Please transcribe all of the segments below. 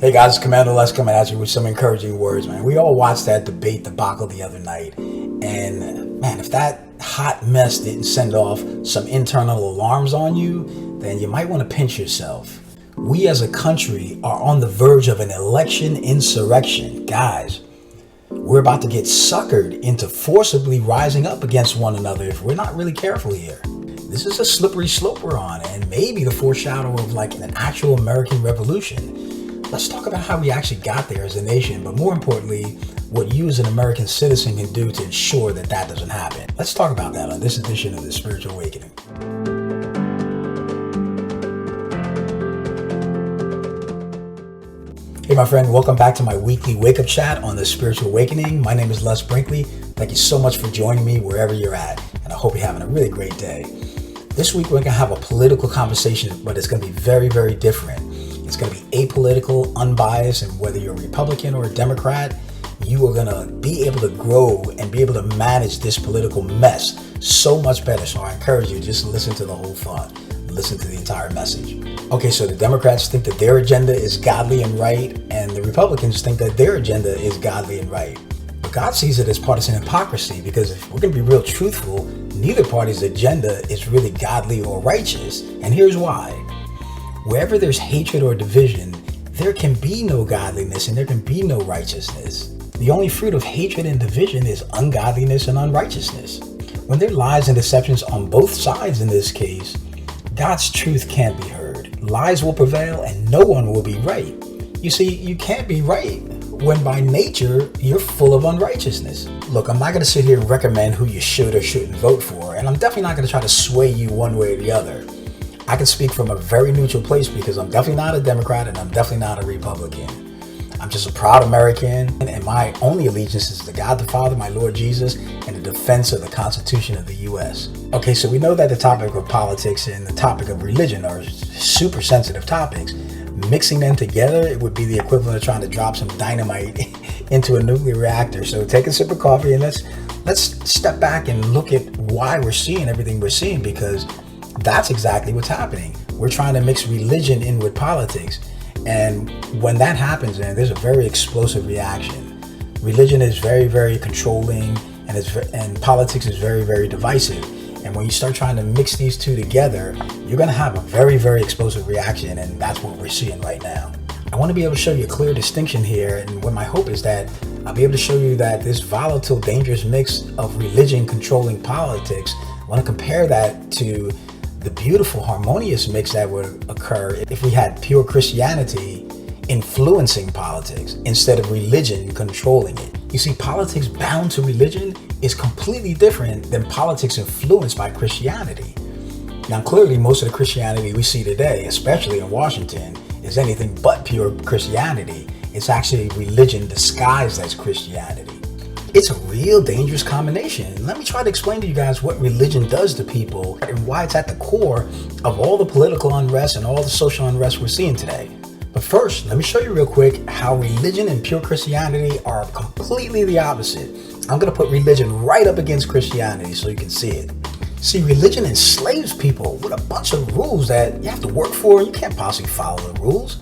Hey guys, it's Commander Les coming at you with some encouraging words, man. We all watched that debate debacle the other night, and man, if that hot mess didn't send off some internal alarms on you, then you might want to pinch yourself. We as a country are on the verge of an election insurrection. Guys, we're about to get suckered into forcibly rising up against one another if we're not really careful here. This is a slippery slope we're on, and maybe the foreshadow of like an actual American revolution. Let's talk about how we actually got there as a nation, but more importantly, what you as an American citizen can do to ensure that that doesn't happen. Let's talk about that on this edition of The Spiritual Awakening. Hey my friend, welcome back to my weekly wake-up chat on The Spiritual Awakening. My name is Les Brinkley. Thank you so much for joining me wherever you're at, and I hope you're having a really great day. This week we're going to have a political conversation, but it's going to be very, very different. It's going to be apolitical, unbiased, and whether you're a Republican or a Democrat, you are going to be able to grow and be able to manage this political mess so much better. So I encourage you, just listen to the whole thought. Listen to the entire message. Okay, so the Democrats think that their agenda is godly and right, and the Republicans think that their agenda is godly and right. But God sees it as partisan hypocrisy, because if we're going to be real truthful, neither party's agenda is really godly or righteous. And here's why. Wherever there's hatred or division, there can be no godliness and there can be no righteousness. The only fruit of hatred and division is ungodliness and unrighteousness. When there are lies and deceptions on both sides in this case, God's truth can't be heard. Lies will prevail and no one will be right. You see, you can't be right when by nature you're full of unrighteousness. Look, I'm not going to sit here and recommend who you should or shouldn't vote for, and I'm definitely not going to try to sway you one way or the other. I can speak from a very neutral place because I'm definitely not a Democrat and I'm definitely not a Republican. I'm just a proud American, and my only allegiance is to God the Father, my Lord Jesus, and the defense of the Constitution of the U.S. Okay, so we know that the topic of politics and the topic of religion are super sensitive topics. Mixing them together, it would be the equivalent of trying to drop some dynamite into a nuclear reactor. So take a sip of coffee and let's step back and look at why we're seeing everything we're seeing, because that's exactly what's happening. We're trying to mix religion in with politics. And when that happens, man, there's a very explosive reaction. Religion is very, very controlling, and politics is very, very divisive. And when you start trying to mix these two together, you're going to have a very, very explosive reaction. And that's what we're seeing right now. I want to be able to show you a clear distinction here. And what my hope is that I'll be able to show you that this volatile, dangerous mix of religion controlling politics, I want to compare that to the beautiful, harmonious mix that would occur if we had pure Christianity influencing politics instead of religion controlling it. You see, politics bound to religion is completely different than politics influenced by Christianity. Now, clearly, most of the Christianity we see today, especially in Washington, is anything but pure Christianity. It's actually religion disguised as Christianity. It's a real dangerous combination. Let me try to explain to you guys what religion does to people and why it's at the core of all the political unrest and all the social unrest we're seeing today. But first, let me show you real quick how religion and pure Christianity are completely the opposite. I'm going to put religion right up against Christianity so you can see it. See, religion enslaves people with a bunch of rules that you have to work for and you can't possibly follow the rules.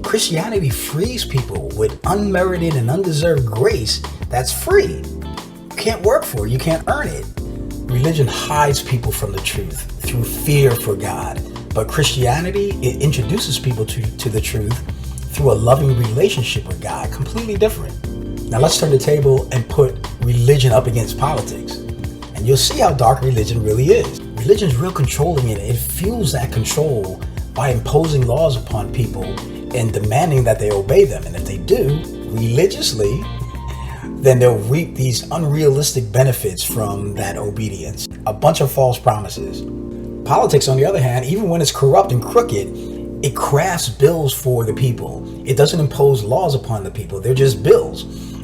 Christianity frees people with unmerited and undeserved grace that's free. You can't work for it, you can't earn it. Religion hides people from the truth through fear for God. But Christianity, it introduces people to the truth through a loving relationship with God, completely different. Now let's turn the table and put religion up against politics. And you'll see how dark religion really is. Religion's real controlling, and it fuels that control by imposing laws upon people and demanding that they obey them. And if they do, religiously, then they'll reap these unrealistic benefits from that obedience. A bunch of false promises. Politics, on the other hand, even when it's corrupt and crooked, it crafts bills for the people. It doesn't impose laws upon the people. They're just bills.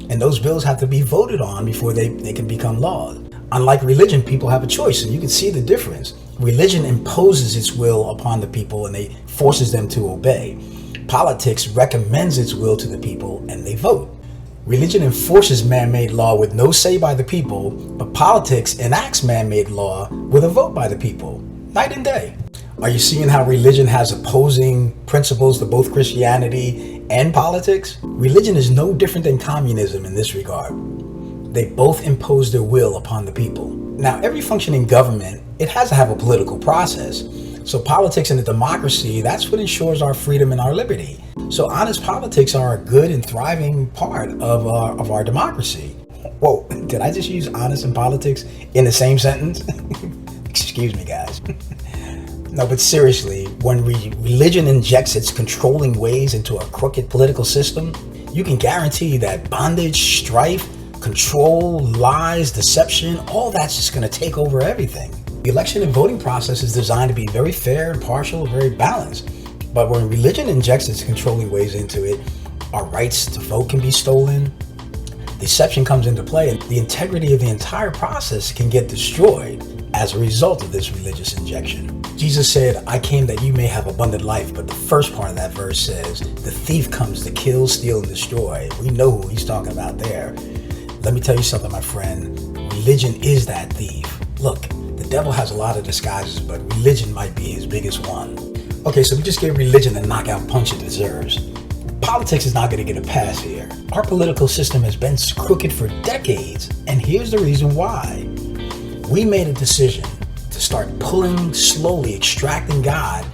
And those bills have to be voted on before they can become law. Unlike religion, people have a choice, and you can see the difference. Religion imposes its will upon the people and they forces them to obey. Politics recommends its will to the people and they vote. Religion enforces man-made law with no say by the people, but politics enacts man-made law with a vote by the people. Night and day. Are you seeing how religion has opposing principles to both Christianity and politics, religion is no different than communism in this regard. They both impose their will upon the people. Now, every functioning government, it has to have a political process. So politics in a democracy, that's what ensures our freedom and our liberty. So honest politics are a good and thriving part of our democracy. Whoa, did I just use honest and politics in the same sentence? Excuse me, guys. No, but seriously, when religion injects its controlling ways into a crooked political system, you can guarantee that bondage, strife, control, lies, deception, all that's just going to take over everything. The election and voting process is designed to be very fair, impartial, very balanced. But when religion injects its controlling ways into it, our rights to vote can be stolen, deception comes into play, and the integrity of the entire process can get destroyed as a result of this religious injection. Jesus said, I came that you may have abundant life, but the first part of that verse says, the thief comes to kill, steal, and destroy. We know who he's talking about there. Let me tell you something, my friend. Religion is that thief. Look, the devil has a lot of disguises, but religion might be his biggest one. Okay, so we just gave religion the knockout punch it deserves. Politics is not going to get a pass here. Our political system has been crooked for decades, and here's the reason why. We made a decision to start slowly extracting God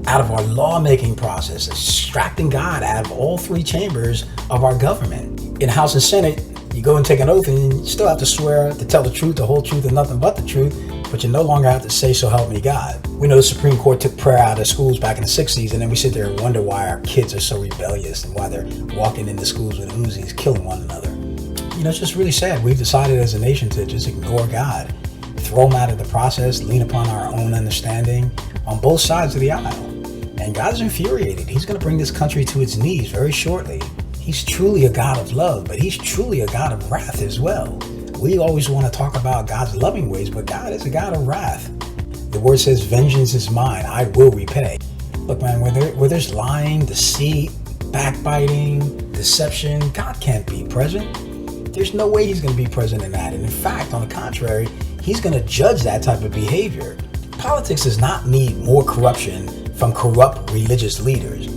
out of our lawmaking process, extracting God out of all three chambers of our government. In House and Senate, you go and take an oath and you still have to swear to tell the truth, the whole truth, and nothing but the truth, but you no longer have to say, so help me God. We know the Supreme Court took prayer out of schools back in the 60s, and then we sit there and wonder why our kids are so rebellious and why they're walking into schools with Uzis, killing one another. You know, it's just really sad. We've decided as a nation to just ignore God, throw him out of the process, lean upon our own understanding on both sides of the aisle. And God's infuriated. He's going to bring this country to its knees very shortly. He's truly a God of love, but he's truly a God of wrath as well. We always want to talk about God's loving ways, but God is a God of wrath. The word says, vengeance is mine, I will repay. Look, man, where there's lying, deceit, backbiting, deception, God can't be present. There's no way he's going to be present in that. And in fact, on the contrary, he's going to judge that type of behavior. Politics does not need more corruption from corrupt religious leaders.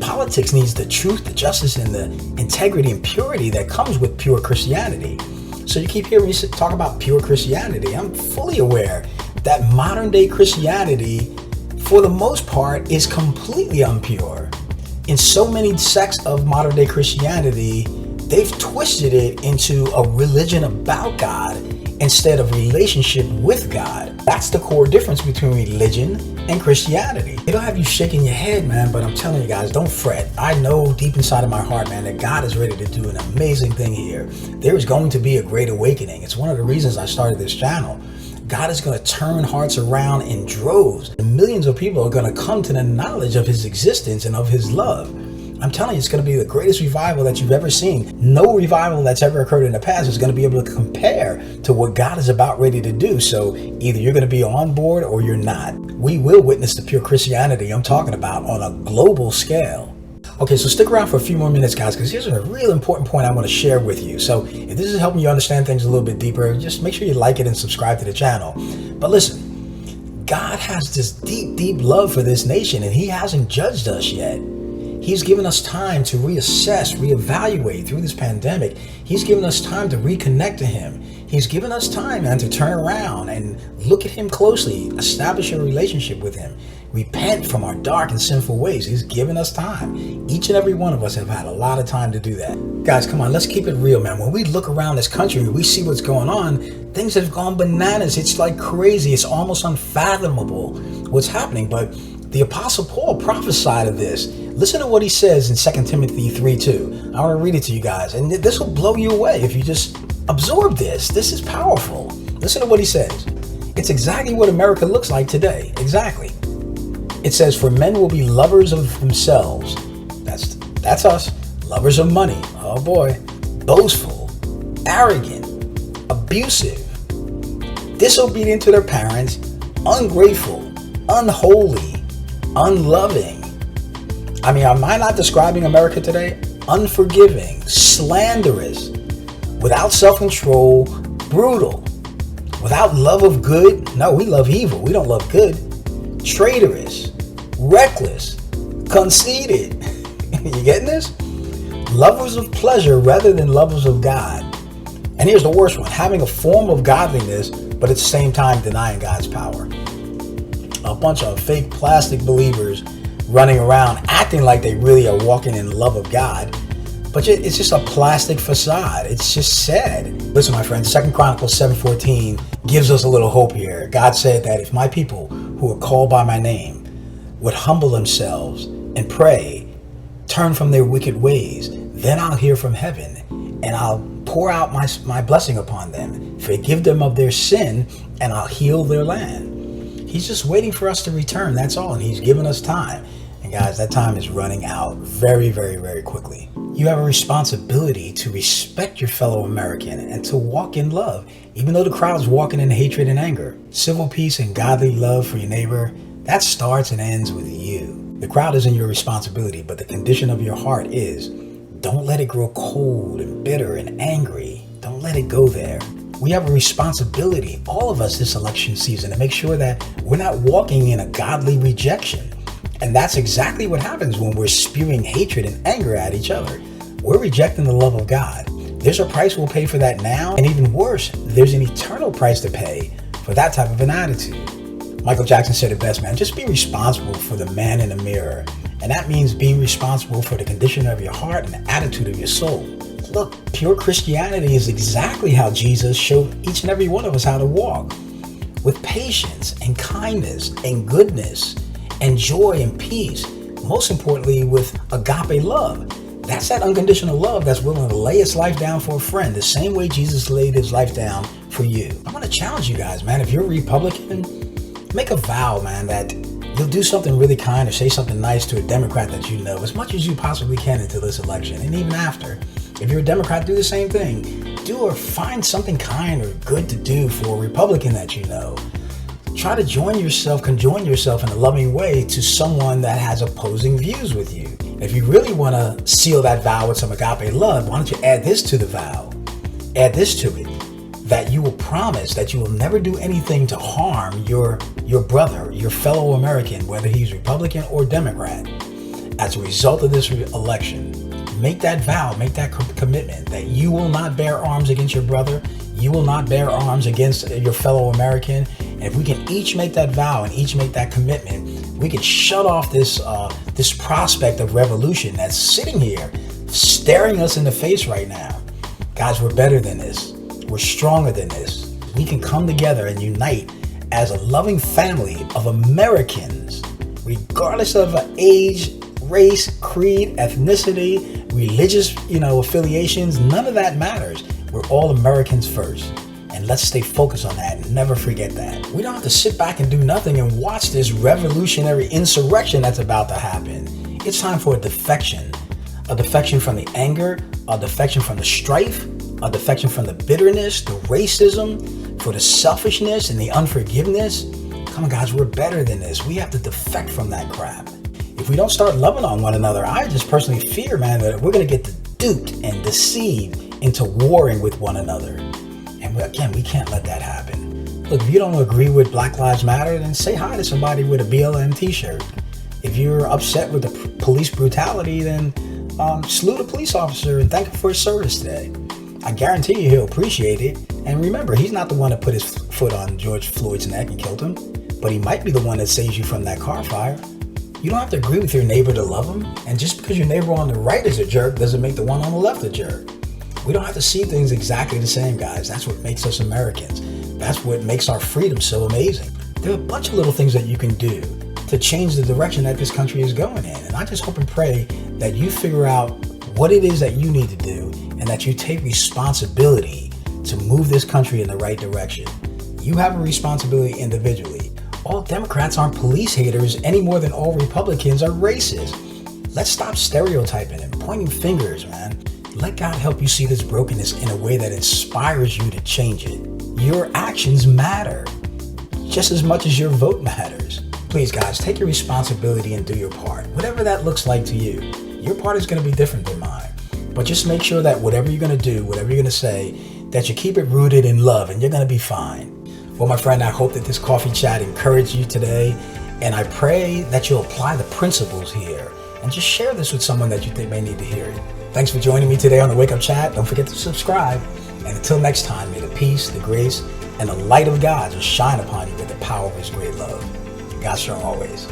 Politics needs the truth, the justice, and the integrity and purity that comes with pure Christianity. So you keep hearing me talk about pure Christianity. I'm fully aware that modern day Christianity, for the most part, is completely impure. In so many sects of modern day Christianity, they've twisted it into a religion about God instead of relationship with God. That's the core difference between religion and Christianity. It'll have you shaking your head, man, but I'm telling you guys, don't fret. I know deep inside of my heart, man, that God is ready to do an amazing thing here. There is going to be a great awakening. It's one of the reasons I started this channel. God is going to turn hearts around in droves. And millions of people are going to come to the knowledge of his existence and of his love. I'm telling you, it's going to be the greatest revival that you've ever seen. No revival that's ever occurred in the past is going to be able to compare to what God is about ready to do. So either you're going to be on board or you're not. We will witness the pure Christianity I'm talking about on a global scale. Okay, so stick around for a few more minutes, guys, because here's a real important point I want to share with you. So if this is helping you understand things a little bit deeper, just make sure you like it and subscribe to the channel. But listen, God has this deep, deep love for this nation, and he hasn't judged us yet. He's given us time to reassess, reevaluate through this pandemic. He's given us time to reconnect to him. He's given us time, man, to turn around and look at him closely, establish a relationship with him, repent from our dark and sinful ways. He's given us time. Each and every one of us have had a lot of time to do that. Guys, come on, let's keep it real, man. When we look around this country, we see what's going on. Things have gone bananas. It's like crazy. It's almost unfathomable what's happening. But the Apostle Paul prophesied of this. Listen to what he says in 2 Timothy 3:2. I want to read it to you guys. And this will blow you away if you just absorb this. This is powerful. Listen to what he says. It's exactly what America looks like today. Exactly. It says, for men will be lovers of themselves. That's us. Lovers of money. Oh boy. Boastful. Arrogant. Abusive. Disobedient to their parents. Ungrateful. Unholy. Unloving. I mean, am I not describing America today? Unforgiving, slanderous, without self-control, brutal, without love of good. No, we love evil. We don't love good. Traitorous, reckless, conceited, You getting this? Lovers of pleasure rather than lovers of God. And here's the worst one, having a form of godliness, but at the same time denying God's power. A bunch of fake plastic believers running around acting like they really are walking in love of God, but it's just a plastic facade. It's just sad. Listen, my friends, 2 Chronicles 7:14 gives us a little hope here. God said that if my people who are called by my name would humble themselves and pray, turn from their wicked ways, then I'll hear from heaven and I'll pour out my blessing upon them, forgive them of their sin, and I'll heal their land. He's just waiting for us to return, that's all, and he's given us time. And guys, that time is running out very, very, very quickly. You have a responsibility to respect your fellow American and to walk in love, even though the crowd's walking in hatred and anger. Civil peace and godly love for your neighbor, that starts and ends with you. The crowd isn't your responsibility, but the condition of your heart is. Don't let it grow cold and bitter and angry. Don't let it go there. We have a responsibility, all of us this election season, to make sure that we're not walking in a godly rejection. And that's exactly what happens when we're spewing hatred and anger at each other. We're rejecting the love of God. There's a price we'll pay for that now, and even worse, there's an eternal price to pay for that type of an attitude. Michael Jackson said it best, man, just be responsible for the man in the mirror. And that means being responsible for the condition of your heart and the attitude of your soul. Look, pure Christianity is exactly how Jesus showed each and every one of us how to walk. With patience and kindness and goodness and joy and peace. Most importantly, with agape love. That's that unconditional love that's willing to lay its life down for a friend, the same way Jesus laid his life down for you. I'm going to challenge you guys, man. If you're a Republican, make a vow, man, that you'll do something really kind or say something nice to a Democrat that you know as much as you possibly can until this election. And even after, if you're a Democrat, do the same thing. Do or find something kind or good to do for a Republican that you know. Try to conjoin yourself in a loving way to someone that has opposing views with you. If you really want to seal that vow with some agape love, why don't you add this to the vow? Add this to it, that you will promise that you will never do anything to harm your brother, your fellow American, whether he's Republican or Democrat. As a result of this election, make that vow, make that commitment that you will not bear arms against your brother. You will not bear arms against your fellow American. And if we can each make that vow and each make that commitment, we can shut off this prospect of revolution that's sitting here, staring us in the face right now. Guys, we're better than this. We're stronger than this. We can come together and unite as a loving family of Americans, regardless of age, race, creed, ethnicity, religious, affiliations. None of that matters. We're all Americans first. And let's stay focused on that and never forget that. We don't have to sit back and do nothing and watch this revolutionary insurrection that's about to happen. It's time for a defection. A defection from the anger, a defection from the strife, a defection from the bitterness, the racism, for the selfishness and the unforgiveness. Come on, guys, we're better than this. We have to defect from that crap. If we don't start loving on one another, I just personally fear, man, that we're going to get duped and deceived into warring with one another. And again, we can't let that happen. Look, if you don't agree with Black Lives Matter, then say hi to somebody with a BLM t-shirt. If you're upset with the police brutality, then salute a police officer and thank him for his service today. I guarantee you he'll appreciate it. And remember, he's not the one that put his foot on George Floyd's neck and killed him, but he might be the one that saves you from that car fire. You don't have to agree with your neighbor to love him. And just because your neighbor on the right is a jerk doesn't make the one on the left a jerk. We don't have to see things exactly the same, guys. That's what makes us Americans. That's what makes our freedom so amazing. There are a bunch of little things that you can do to change the direction that this country is going in. And I just hope and pray that you figure out what it is that you need to do and that you take responsibility to move this country in the right direction. You have a responsibility individually. All Democrats aren't police haters any more than all Republicans are racist. Let's stop stereotyping and pointing fingers, man. Let God help you see this brokenness in a way that inspires you to change it. Your actions matter just as much as your vote matters. Please, guys, take your responsibility and do your part. Whatever that looks like to you. Your part is going to be different than mine. But just make sure that whatever you're going to do, whatever you're going to say, that you keep it rooted in love and you're going to be fine. Well, my friend, I hope that this coffee chat encouraged you today. And I pray that you'll apply the principles here and just share this with someone that you think may need to hear it. Thanks for joining me today on the Wake Up Chat. Don't forget to subscribe. And until next time, may the peace, the grace, and the light of God just shine upon you with the power of His great love. God strong always.